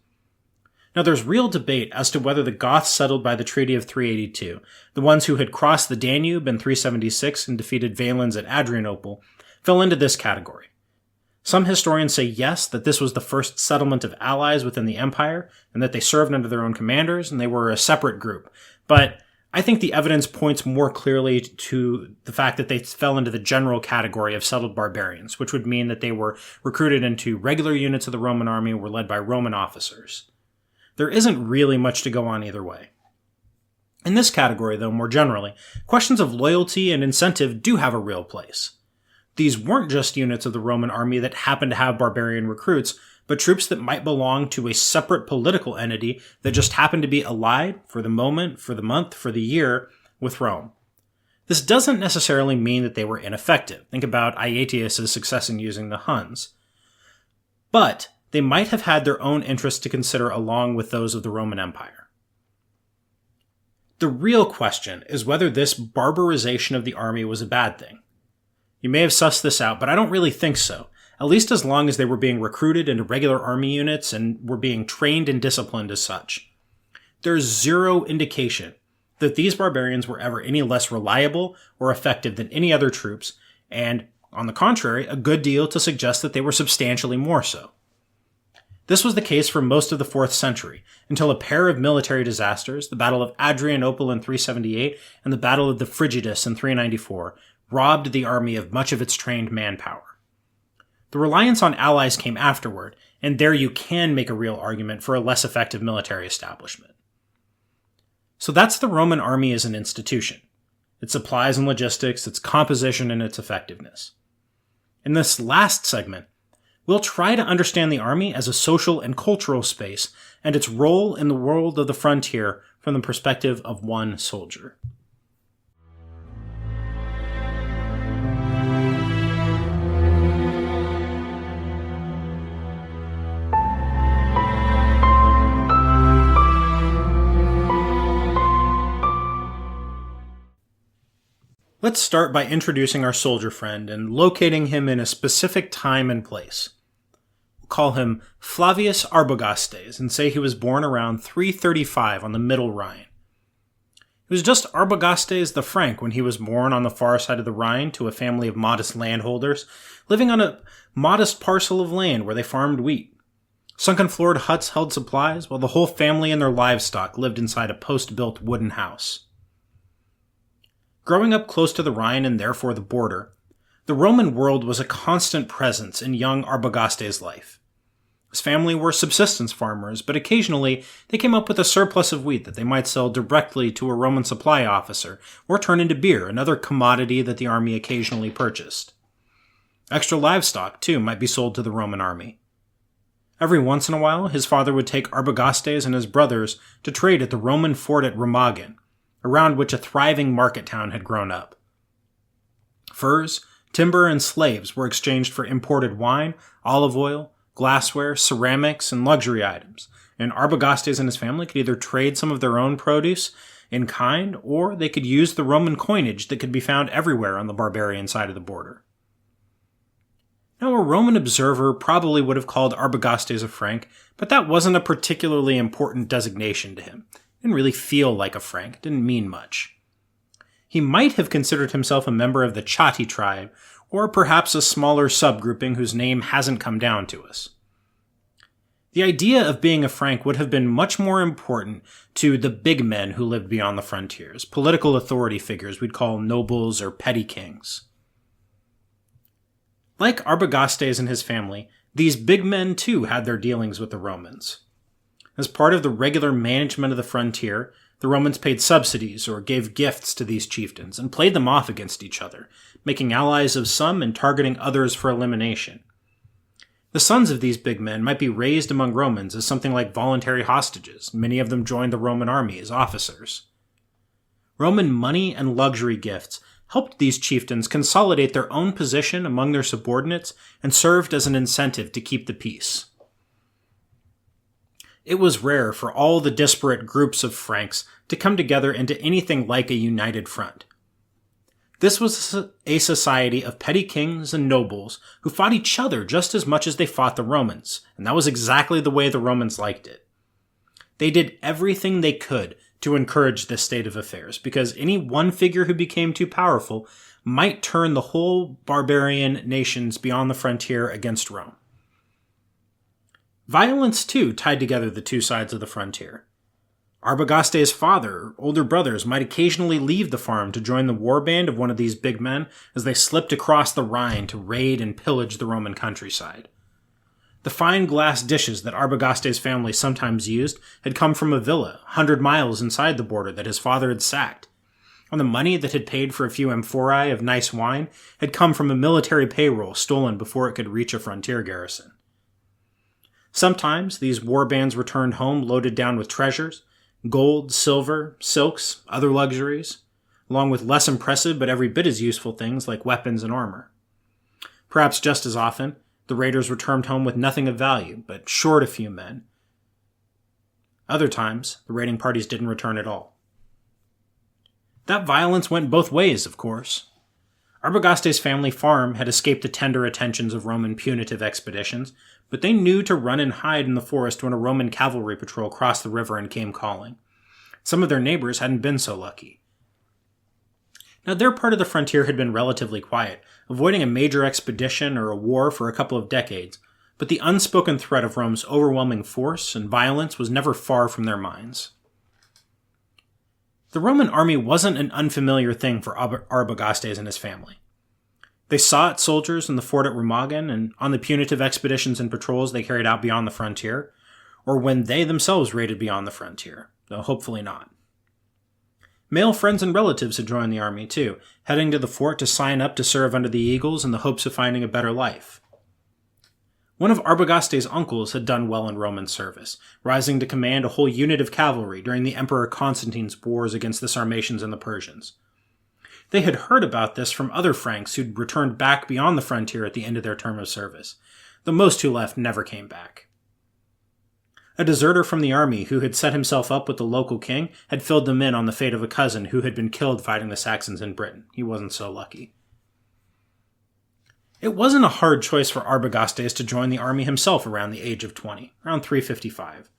Now there's real debate as to whether the Goths settled by the Treaty of 382, the ones who had crossed the Danube in 376 and defeated Valens at Adrianople, fell into this category. Some historians say yes, that this was the first settlement of allies within the empire, and that they served under their own commanders, and they were a separate group. But I think the evidence points more clearly to the fact that they fell into the general category of settled barbarians, which would mean that they were recruited into regular units of the Roman army and were led by Roman officers. There isn't really much to go on either way. In this category, though, more generally, questions of loyalty and incentive do have a real place. These weren't just units of the Roman army that happened to have barbarian recruits, but troops that might belong to a separate political entity that just happened to be allied, for the moment, for the month, for the year, with Rome. This doesn't necessarily mean that they were ineffective. Think about Aetius' success in using the Huns. But they might have had their own interests to consider along with those of the Roman Empire. The real question is whether this barbarization of the army was a bad thing. You may have sussed this out, but I don't really think so. At least as long as they were being recruited into regular army units and were being trained and disciplined as such. There's zero indication that these barbarians were ever any less reliable or effective than any other troops, and, on the contrary, a good deal to suggest that they were substantially more so. This was the case for most of the 4th century, until a pair of military disasters, the Battle of Adrianople in 378 and the Battle of the Frigidus in 394, robbed the army of much of its trained manpower. The reliance on allies came afterward, and there you can make a real argument for a less effective military establishment. So that's the Roman army as an institution. Its supplies and logistics, its composition, and its effectiveness. In this last segment, we'll try to understand the army as a social and cultural space, and its role in the world of the frontier from the perspective of one soldier. Let's start by introducing our soldier friend and locating him in a specific time and place. We'll call him Flavius Arbogastes and say he was born around 335 on the Middle Rhine. He was just Arbogastes the Frank when he was born on the far side of the Rhine to a family of modest landholders, living on a modest parcel of land where they farmed wheat. Sunken-floored huts held supplies, while the whole family and their livestock lived inside a post-built wooden house. Growing up close to the Rhine and therefore the border, the Roman world was a constant presence in young Arbogastes' life. His family were subsistence farmers, but occasionally they came up with a surplus of wheat that they might sell directly to a Roman supply officer, or turn into beer, another commodity that the army occasionally purchased. Extra livestock, too, might be sold to the Roman army. Every once in a while, his father would take Arbogastes and his brothers to trade at the Roman fort at Remagen, around which a thriving market town had grown up. Furs, timber, and slaves were exchanged for imported wine, olive oil, glassware, ceramics, and luxury items, and Arbogastes and his family could either trade some of their own produce in kind, or they could use the Roman coinage that could be found everywhere on the barbarian side of the border. Now, a Roman observer probably would have called Arbogastes a Frank, but that wasn't a particularly important designation to him. Didn't really feel like a Frank, didn't mean much. He might have considered himself a member of the Chatti tribe, or perhaps a smaller subgrouping whose name hasn't come down to us. The idea of being a Frank would have been much more important to the big men who lived beyond the frontiers, political authority figures we'd call nobles or petty kings. Like Arbogastes and his family, these big men too had their dealings with the Romans. As part of the regular management of the frontier, the Romans paid subsidies or gave gifts to these chieftains and played them off against each other, making allies of some and targeting others for elimination. The sons of these big men might be raised among Romans as something like voluntary hostages. Many of them joined the Roman army as officers. Roman money and luxury gifts helped these chieftains consolidate their own position among their subordinates and served as an incentive to keep the peace. It was rare for all the disparate groups of Franks to come together into anything like a united front. This was a society of petty kings and nobles who fought each other just as much as they fought the Romans, and that was exactly the way the Romans liked it. They did everything they could to encourage this state of affairs, because any one figure who became too powerful might turn the whole barbarian nations beyond the frontier against Rome. Violence, too, tied together the two sides of the frontier. Arbogast's father or older brothers might occasionally leave the farm to join the warband of one of these big men as they slipped across the Rhine to raid and pillage the Roman countryside. The fine glass dishes that Arbogast's family sometimes used had come from a villa 100 miles inside the border that his father had sacked, and the money that had paid for a few amphorae of nice wine had come from a military payroll stolen before it could reach a frontier garrison. Sometimes these war bands returned home loaded down with treasures, gold, silver, silks, other luxuries, along with less impressive but every bit as useful things like weapons and armor. Perhaps just as often, the raiders returned home with nothing of value, but short a few men. Other times, the raiding parties didn't return at all. That violence went both ways, of course. Arbogast's family farm had escaped the tender attentions of Roman punitive expeditions, but they knew to run and hide in the forest when a Roman cavalry patrol crossed the river and came calling. Some of their neighbors hadn't been so lucky. Now, their part of the frontier had been relatively quiet, avoiding a major expedition or a war for a couple of decades, but the unspoken threat of Rome's overwhelming force and violence was never far from their minds. The Roman army wasn't an unfamiliar thing for Arbogast and his family. They saw its soldiers in the fort at Remagen and on the punitive expeditions and patrols they carried out beyond the frontier, or when they themselves raided beyond the frontier, though hopefully not. Male friends and relatives had joined the army too, heading to the fort to sign up to serve under the Eagles in the hopes of finding a better life. One of Arbogast's uncles had done well in Roman service, rising to command a whole unit of cavalry during the Emperor Constantine's wars against the Sarmatians and the Persians. They had heard about this from other Franks who'd returned back beyond the frontier at the end of their term of service, though most who left never came back. A deserter from the army who had set himself up with the local king had filled them in on the fate of a cousin who had been killed fighting the Saxons in Britain. He wasn't so lucky. It wasn't a hard choice for Arbogast to join the army himself around the age of 20, around 355.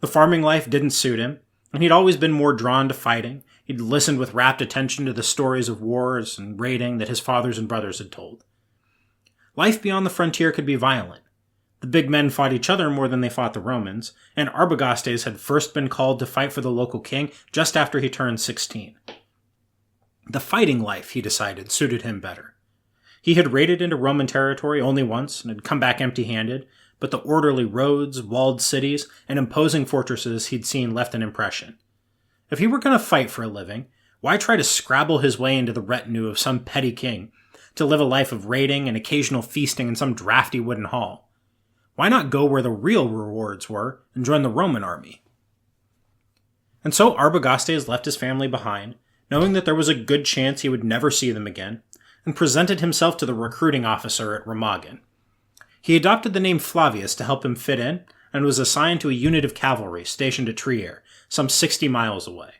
The farming life didn't suit him, and he'd always been more drawn to fighting. He'd listened with rapt attention to the stories of wars and raiding that his fathers and brothers had told. Life beyond the frontier could be violent. The big men fought each other more than they fought the Romans, and Arbogast had first been called to fight for the local king just after he turned 16. The fighting life, he decided, suited him better. He had raided into Roman territory only once and had come back empty-handed, but the orderly roads, walled cities, and imposing fortresses he'd seen left an impression. If he were going to fight for a living, why try to scrabble his way into the retinue of some petty king, to live a life of raiding and occasional feasting in some drafty wooden hall? Why not go where the real rewards were and join the Roman army? And so Arbogast left his family behind, knowing that there was a good chance he would never see them again, and presented himself to the recruiting officer at Remagen. He adopted the name Flavius to help him fit in, and was assigned to a unit of cavalry stationed at Trier, some 60 miles away.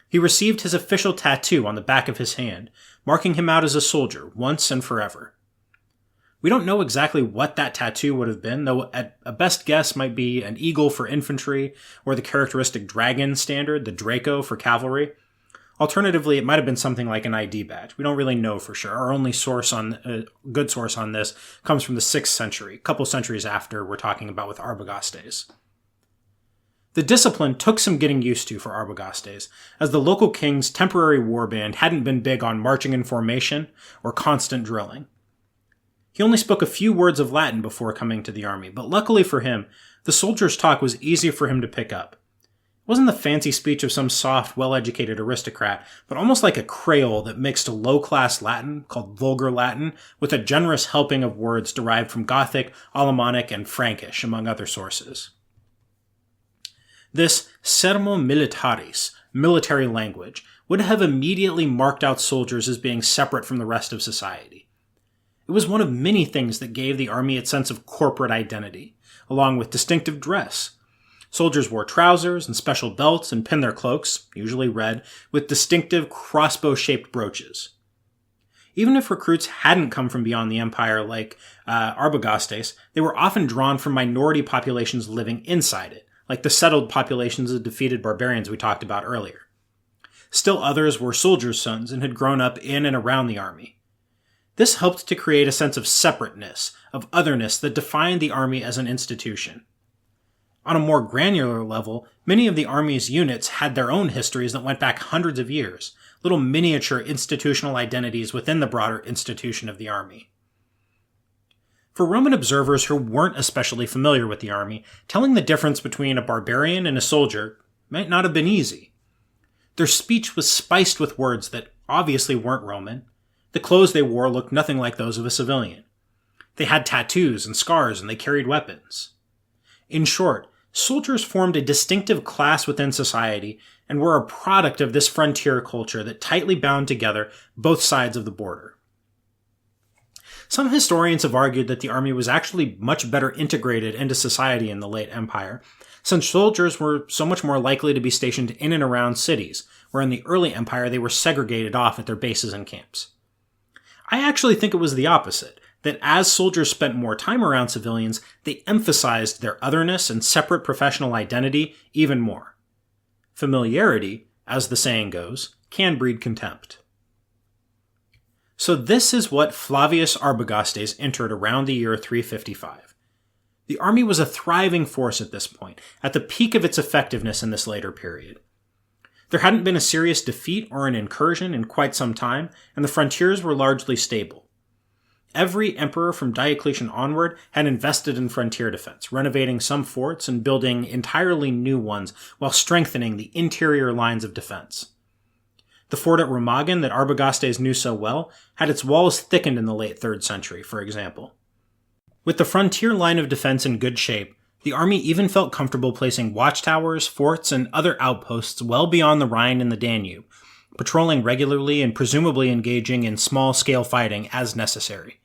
He received his official tattoo on the back of his hand, marking him out as a soldier once and forever. We don't know exactly what that tattoo would have been, though at a best guess might be an eagle for infantry, or the characteristic dragon standard, the Draco, for cavalry. Alternatively, it might have been something like an ID badge. We don't really know for sure. Our only good source on this comes from the 6th century, a couple centuries after we're talking about with Arbogast. The discipline took some getting used to for Arbogast, as the local king's temporary warband hadn't been big on marching in formation or constant drilling. He only spoke a few words of Latin before coming to the army, but luckily for him, the soldiers' talk was easy for him to pick up. It wasn't the fancy speech of some soft, well-educated aristocrat, but almost like a Creole that mixed a low-class Latin, called Vulgar Latin, with a generous helping of words derived from Gothic, Alemannic, and Frankish, among other sources. This sermo militaris, military language, would have immediately marked out soldiers as being separate from the rest of society. It was one of many things that gave the army its sense of corporate identity, along with distinctive dress. Soldiers wore trousers and special belts and pinned their cloaks, usually red, with distinctive crossbow-shaped brooches. Even if recruits hadn't come from beyond the empire like Arbagastes, they were often drawn from minority populations living inside it, like the settled populations of defeated barbarians we talked about earlier. Still others were soldiers' sons and had grown up in and around the army. This helped to create a sense of separateness, of otherness that defined the army as an institution. On a more granular level, many of the army's units had their own histories that went back hundreds of years, little miniature institutional identities within the broader institution of the army. For Roman observers who weren't especially familiar with the army, telling the difference between a barbarian and a soldier might not have been easy. Their speech was spiced with words that obviously weren't Roman. The clothes they wore looked nothing like those of a civilian. They had tattoos and scars, and they carried weapons. In short, soldiers formed a distinctive class within society and were a product of this frontier culture that tightly bound together both sides of the border. Some historians have argued that the army was actually much better integrated into society in the late empire, since soldiers were so much more likely to be stationed in and around cities, where in the early empire they were segregated off at their bases and camps. I actually think it was the opposite, that as soldiers spent more time around civilians, they emphasized their otherness and separate professional identity even more. Familiarity, as the saying goes, can breed contempt. So this is what Flavius Arbagastes entered around the year 355. The army was a thriving force at this point, at the peak of its effectiveness in this later period. There hadn't been a serious defeat or an incursion in quite some time, and the frontiers were largely stable. Every emperor from Diocletian onward had invested in frontier defense, renovating some forts and building entirely new ones while strengthening the interior lines of defense. The fort at Remagen that Arbagastes knew so well had its walls thickened in the late 3rd century, for example. With the frontier line of defense in good shape, the army even felt comfortable placing watchtowers, forts, and other outposts well beyond the Rhine and the Danube, patrolling regularly and presumably engaging in small-scale fighting as necessary.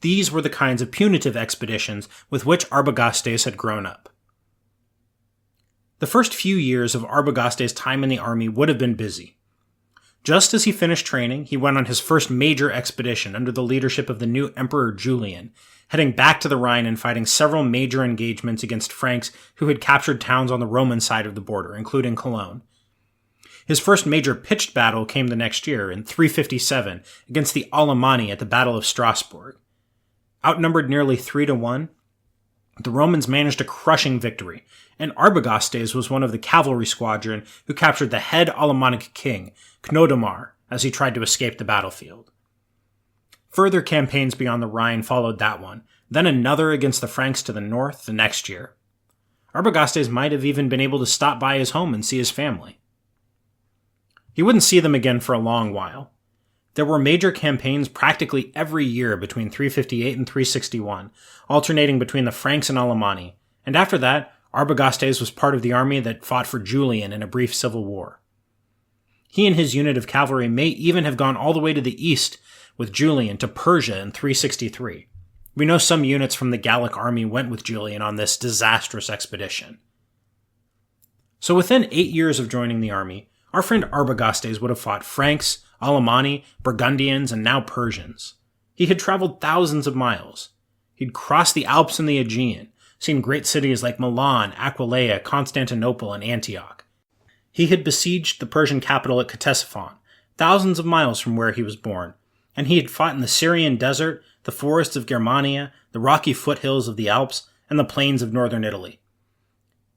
These were the kinds of punitive expeditions with which Arbagastes had grown up. The first few years of Arbagastes' time in the army would have been busy. Just as he finished training, he went on his first major expedition under the leadership of the new Emperor Julian, heading back to the Rhine and fighting several major engagements against Franks who had captured towns on the Roman side of the border, including Cologne. His first major pitched battle came the next year, in 357, against the Alemanni at the Battle of Strasbourg. Outnumbered nearly 3-1, the Romans managed a crushing victory, and Arbagastes was one of the cavalry squadron who captured the head Alemannic king, Cnodomar, as he tried to escape the battlefield. Further campaigns beyond the Rhine followed that one, then another against the Franks to the north the next year. Arbagastes might have even been able to stop by his home and see his family. He wouldn't see them again for a long while. There were major campaigns practically every year between 358 and 361, alternating between the Franks and Alemanni, and after that, Arbagastes was part of the army that fought for Julian in a brief civil war. He and his unit of cavalry may even have gone all the way to the east with Julian to Persia in 363. We know some units from the Gallic army went with Julian on this disastrous expedition. So within 8 years of joining the army, our friend Arbagastes would have fought Franks, Alemanni, Burgundians, and now Persians. He had traveled thousands of miles. He'd crossed the Alps and the Aegean, seen great cities like Milan, Aquileia, Constantinople, and Antioch. He had besieged the Persian capital at Ctesiphon, thousands of miles from where he was born, and he had fought in the Syrian desert, the forests of Germania, the rocky foothills of the Alps, and the plains of northern Italy.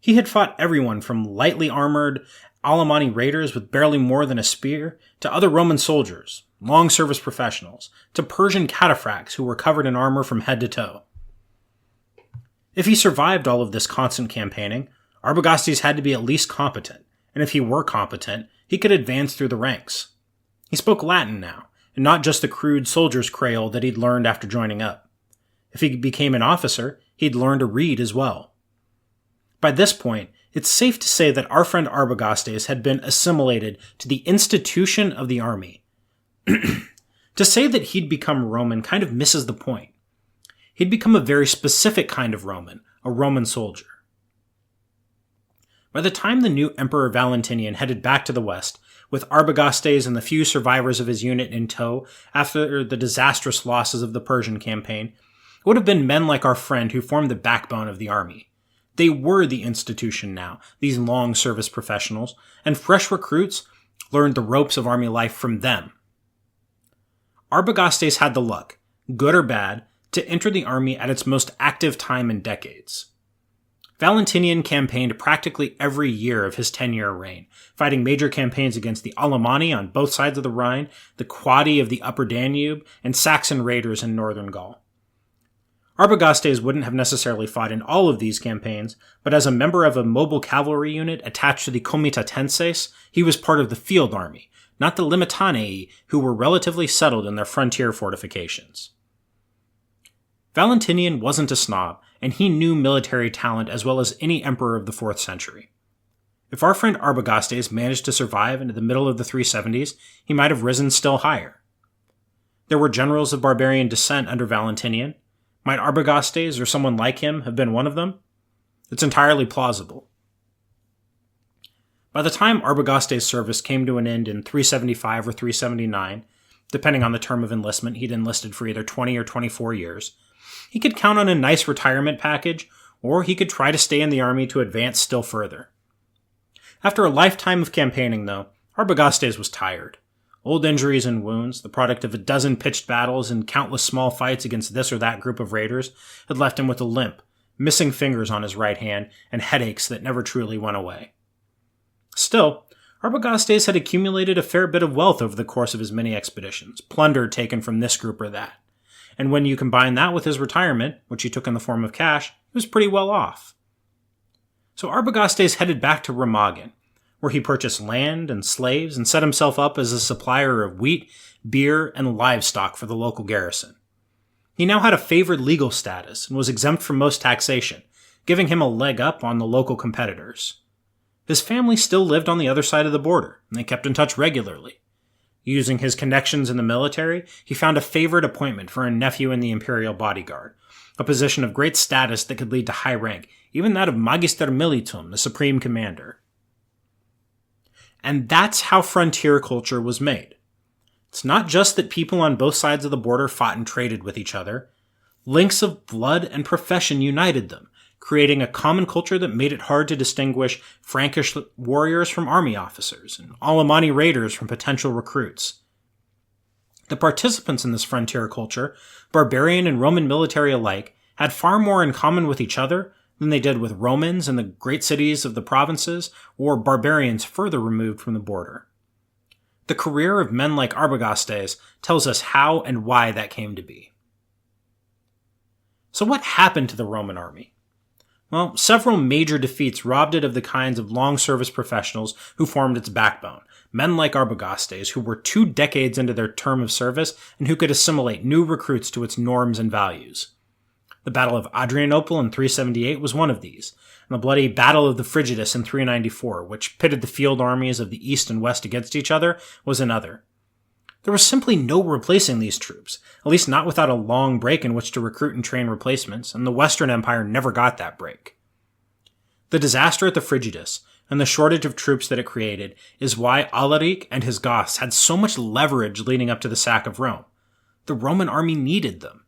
He had fought everyone from lightly armored Alemanni raiders with barely more than a spear, to other Roman soldiers, long-service professionals, to Persian cataphracts who were covered in armor from head to toe. If he survived all of this constant campaigning, Arbagastes had to be at least competent, and if he were competent, he could advance through the ranks. He spoke Latin now, and not just the crude soldier's creole that he'd learned after joining up. If he became an officer, he'd learn to read as well. By this point, it's safe to say that our friend Arbagastes had been assimilated to the institution of the army. To say that he'd become Roman kind of misses the point. He'd become a very specific kind of Roman, a Roman soldier. By the time the new Emperor Valentinian headed back to the west, with Arbagastes and the few survivors of his unit in tow after the disastrous losses of the Persian campaign, it would have been men like our friend who formed the backbone of the army. They were the institution now, these long service professionals, and fresh recruits learned the ropes of army life from them. Arbagastes had the luck, good or bad, to enter the army at its most active time in decades. Valentinian campaigned practically every year of his 10-year reign, fighting major campaigns against the Alemanni on both sides of the Rhine, the Quadi of the Upper Danube, and Saxon raiders in northern Gaul. Arbagastes wouldn't have necessarily fought in all of these campaigns, but as a member of a mobile cavalry unit attached to the Comitatenses, he was part of the field army, not the Limitanei, who were relatively settled in their frontier fortifications. Valentinian wasn't a snob, and he knew military talent as well as any emperor of the 4th century. If our friend Arbagastes managed to survive into the middle of the 370s, he might have risen still higher. There were generals of barbarian descent under Valentinian. Might Arbagastes or someone like him have been one of them? It's entirely plausible. By the time Arbagastes' service came to an end in 375 or 379, depending on the term of enlistment, he'd enlisted for either 20 or 24 years, he could count on a nice retirement package, or he could try to stay in the army to advance still further. After a lifetime of campaigning, though, Arbagastes was tired. Old injuries and wounds, the product of a dozen pitched battles and countless small fights against this or that group of raiders, had left him with a limp, missing fingers on his right hand, and headaches that never truly went away. Still, Arbagastes had accumulated a fair bit of wealth over the course of his many expeditions, plunder taken from this group or that. And when you combine that with his retirement, which he took in the form of cash, he was pretty well off. So Arbagastes headed back to Remagen, where he purchased land and slaves and set himself up as a supplier of wheat, beer, and livestock for the local garrison. He now had a favored legal status and was exempt from most taxation, giving him a leg up on the local competitors. His family still lived on the other side of the border, and they kept in touch regularly. Using his connections in the military, he found a favored appointment for a nephew in the imperial bodyguard, a position of great status that could lead to high rank, even that of Magister Militum, the supreme commander. And that's how frontier culture was made. It's not just that people on both sides of the border fought and traded with each other. Links of blood and profession united them, creating a common culture that made it hard to distinguish Frankish warriors from army officers and Alemanni raiders from potential recruits. The participants in this frontier culture, barbarian and Roman military alike, had far more in common with each other than they did with Romans in the great cities of the provinces or barbarians further removed from the border. The career of men like Arbagastes tells us how and why that came to be. So what happened to the Roman army? Well, several major defeats robbed it of the kinds of long-service professionals who formed its backbone, men like Arbagastes, who were 2 decades into their term of service and who could assimilate new recruits to its norms and values. The Battle of Adrianople in 378 was one of these, and the bloody Battle of the Frigidus in 394, which pitted the field armies of the east and west against each other, was another. There was simply no replacing these troops, at least not without a long break in which to recruit and train replacements, and the Western Empire never got that break. The disaster at the Frigidus, and the shortage of troops that it created, is why Alaric and his Goths had so much leverage leading up to the sack of Rome. The Roman army needed them.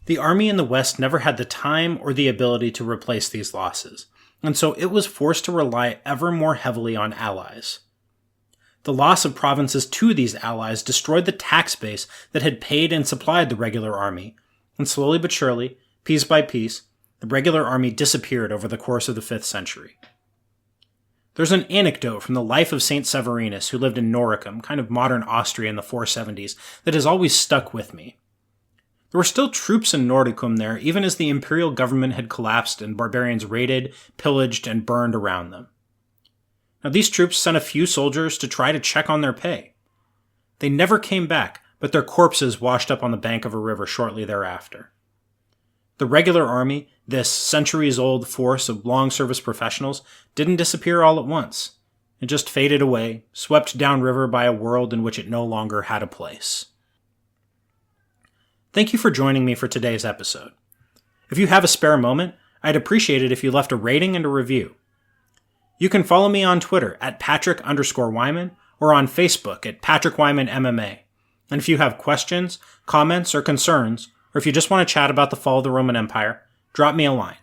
The army in the West never had the time or the ability to replace these losses, and so it was forced to rely ever more heavily on allies. The loss of provinces to these allies destroyed the tax base that had paid and supplied the regular army, and slowly but surely, piece by piece, the regular army disappeared over the course of the 5th century. There's an anecdote from the life of Saint Severinus, who lived in Noricum, kind of modern Austria in the 470s, that has always stuck with me. There were still troops in Noricum there, even as the imperial government had collapsed and barbarians raided, pillaged, and burned around them. Now, these troops sent a few soldiers to try to check on their pay. They never came back, but their corpses washed up on the bank of a river shortly thereafter. The regular army, this centuries-old force of long-service professionals, didn't disappear all at once. It just faded away, swept downriver by a world in which it no longer had a place. Thank you for joining me for today's episode. If you have a spare moment, I'd appreciate it if you left a rating and a review. You can follow me on Twitter at Patrick_Wyman or on Facebook at Patrick Wyman MMA. And if you have questions, comments, or concerns, or if you just want to chat about the fall of the Roman Empire, drop me a line.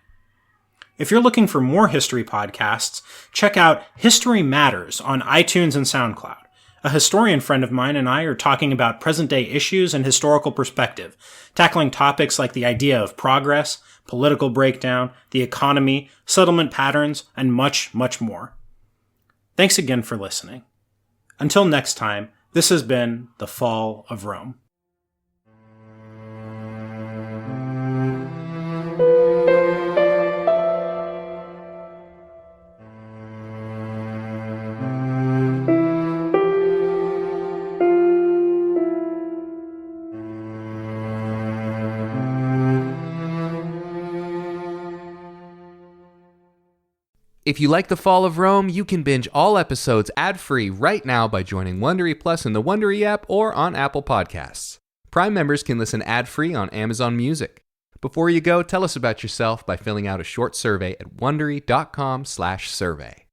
If you're looking for more history podcasts, check out History Matters on iTunes and SoundCloud. A historian friend of mine and I are talking about present-day issues and historical perspective, tackling topics like the idea of progress, political breakdown, the economy, settlement patterns, and much, much more. Thanks again for listening. Until next time, this has been The Fall of Rome. If you like The Fall of Rome, you can binge all episodes ad-free right now by joining Wondery Plus in the Wondery app or on Apple Podcasts. Prime members can listen ad-free on Amazon Music. Before you go, tell us about yourself by filling out a short survey at Wondery.com/survey.